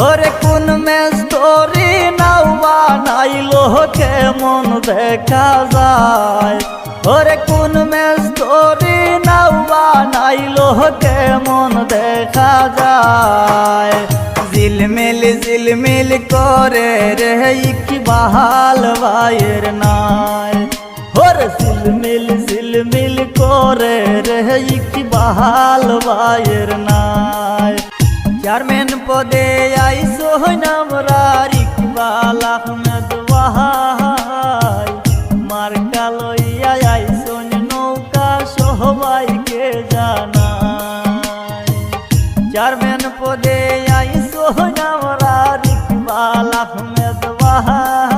ওরে কোন মেস্তরি নাও বানাইলো কেমন দেখা যায়, ওরে কোন মেস্তরি নাও বানাইলো কেমন দেখা যায়। ঝিলমিল ঝিলমিল করে রে ইকবাল ভাইয়ের নাই, ওরে ঝিলমিল ঝিলমিল করে রে ইকবাল ভাইয়ের নাই। চেয়ারম্যান পদে আইসো আমরা ইকবাল আহমেদ ভাই, মার্কা লইয়া আইসো নৌকা সবাইকে জানাই। চেয়ারম্যান পদে আইসো আমরা ইকবাল আহমেদ ভাই।